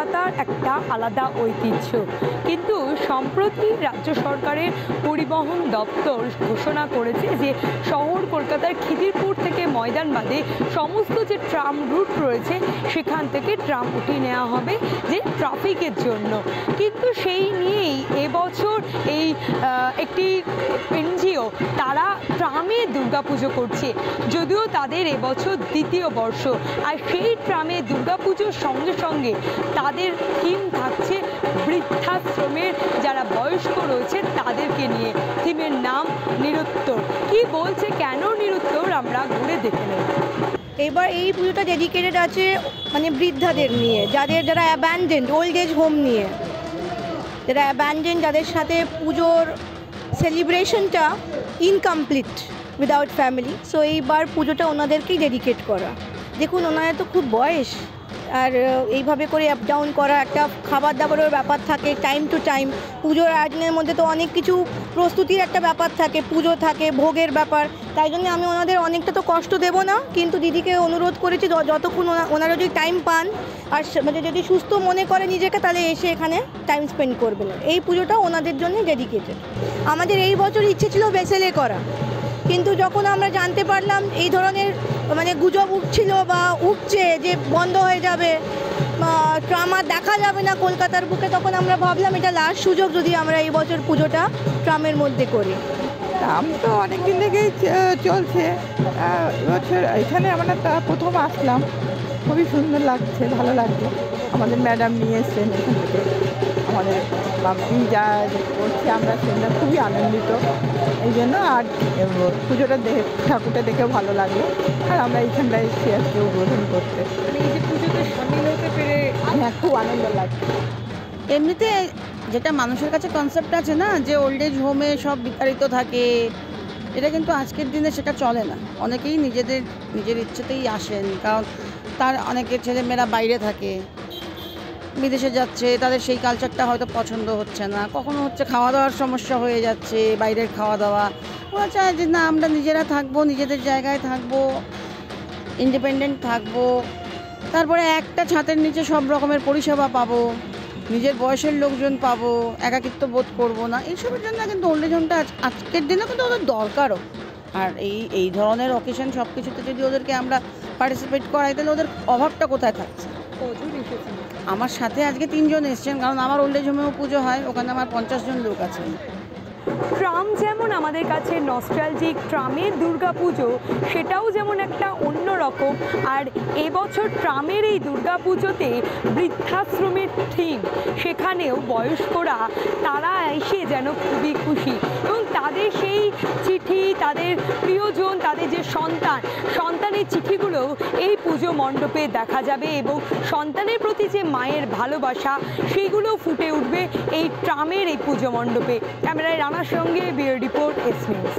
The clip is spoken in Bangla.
কলকাতার একটা আলাদা ঐতিহ্য, কিন্তু সম্প্রতি রাজ্য সরকারের পরিবহন দপ্তর ঘোষণা করেছে যে শহর কলকাতার খিদিরপুর থেকে ময়দানবাদে সমস্ত যে ট্রাম রুট রয়েছে সেখান থেকে ট্রাম উঠিয়ে নেওয়া হবে যে ট্রাফিকের জন্য। কিন্তু সেই নিয়েই এবছর এই একটি এনজিও তারা ট্রামে দুর্গাপুজো করছে, যদিও তাদের এবছর দ্বিতীয় বর্ষ। আর সেই ট্রামে দুর্গাপুজোর সঙ্গে সঙ্গে তাদের থিম থাকছে বৃদ্ধাশ্রমের যারা বয়স্ক রয়েছে তাদেরকে নিয়ে। থিমের নাম নিরুত্তর। কি বলছে, কেন নিরুত্তর, আমরা ঘুরে দেখে নেব। এবার এই পুজোটা ডেডিকেটেড আছে মানে বৃদ্ধাদের নিয়ে, যারা অ্যাবান্ডেন্ড ওল্ড এজ হোম নিয়ে, যারা অ্যাবান্ডেন্ড, যাদের সাথে পুজোর সেলিব্রেশনটা ইনকমপ্লিট উইদাউট ফ্যামিলি। সো এইবার পুজোটা ওনাদেরকেই ডেডিকেট করা। দেখুন, ওনাদের তো খুব বয়স, আর এইভাবে করে আপ ডাউন করা, একটা খাবার দাবারের ব্যাপার থাকে, টাইম টু টাইম পুজোর আয়োজনের মধ্যে তো অনেক কিছু প্রস্তুতির একটা ব্যাপার থাকে, পুজো থাকে, ভোগের ব্যাপার। তাই জন্য আমি ওনাদের অনেকটা তো কষ্ট দেব না, কিন্তু দিদিকে অনুরোধ করেছি যতক্ষণ ওনারা যদি টাইম পান আর মানে যদি সুস্থ মনে করে নিজেকে, তাহলে এসে এখানে টাইম স্পেন্ড করবেন। এই পুজোটা ওনাদের জন্য ডেডিকেটেড। আমাদের এই বছর ইচ্ছে ছিল বেসেলে করা, কিন্তু যখন আমরা জানতে পারলাম এই ধরনের মানে গুজব উঠছিল বা উঠছে যে বন্ধ হয়ে যাবে, ট্রাম আর দেখা যাবে না কলকাতার বুকে, তখন আমরা ভাবলাম এটা লাস্ট সুযোগ যদি আমরা এই বছর পুজোটা ট্রামের মধ্যে করি। ট্রাম তো অনেক দিন থেকেই চলছে, এবছর এখানে আমরা প্রথম আসলাম, খুবই সুন্দর লাগছে, ভালো লাগছে। আমাদের ম্যাডাম নিয়ে এসছেন এখান থেকে, আমাদের বাপি যা করছে আমরা সেটা খুবই আনন্দিত এই জন্য। আর পুজোটা দেখে, ঠাকুরটা দেখেও ভালো লাগে, আর আমরা এইখানটায় এসেছি আজকে উদ্বোধন করতে। এই যে পুজোতে সামিল হতে পেরে হ্যাঁ, খুব আনন্দ লাগছে। এমনিতে যেটা মানুষের কাছে কনসেপ্ট আছে না, যে ওল্ড এজ হোমে সব বিতাড়িত থাকে, এটা কিন্তু আজকের দিনে সেটা চলে না। অনেকেই নিজের ইচ্ছেতেই আসেন, কারণ তার অনেকের ছেলেমেয়েরা বাইরে থাকে, বিদেশে যাচ্ছে, তাদের সেই কালচারটা হয়তো পছন্দ হচ্ছে না, কখনো হচ্ছে খাওয়া দাওয়ার সমস্যা হয়ে যাচ্ছে, বাইরের খাওয়া দাওয়া। ওরা চায় যে না, আমরা নিজেরা থাকবো, নিজেদের জায়গায় থাকবো, ইন্ডিপেন্ডেন্ট থাকবো, তারপরে একটা ছাদের নিচে সব রকমের পরিষেবা পাবো, নিজের বয়সের লোকজন পাবো, একাকিত্ব বোধ করবো না। এইসবের জন্য কিন্তু ওল্ড এজ হোমটা আজকের দিনে কিন্তু ওদের দরকারও। আর এই ধরনের অকেশন সব কিছুতে যদি ওদেরকে আমরা পার্টিসিপেট করাই, তাহলে ওদের অভাবটা কোথায় থাকছে। আমার সাথে আজকে 3 জন এসছেন, কারণ আমার ওল্ড এজ হোমেও পুজো হয়, ওখানে আমার 50 জন লোক আছেন। ট্রাম যেমন আমাদের কাছে নস্টালজিক, ট্রামের দুর্গাপুজো সেটাও যেমন একটা অন্য রকম। আর এবছর ট্রামের এই দুর্গাপুজোতে বৃদ্ধাশ্রমের থিম, সেখানেও বয়স্করা তারা এসে যেন খুবই খুশি, এবং তাদের সেই চিঠি, তাদের প্রিয়জন, তাদের যে সন্তানের চিঠিগুলো এই পুজো মণ্ডপে দেখা যাবে, এবং সন্তানের প্রতি যে মায়ের ভালোবাসা সেগুলো ফুটে উঠবে এই ট্রামের এই পুজো মণ্ডপে। ক্যামেরায় রানার সঙ্গে ব্যুরো রিপোর্ট, এস নিউজ।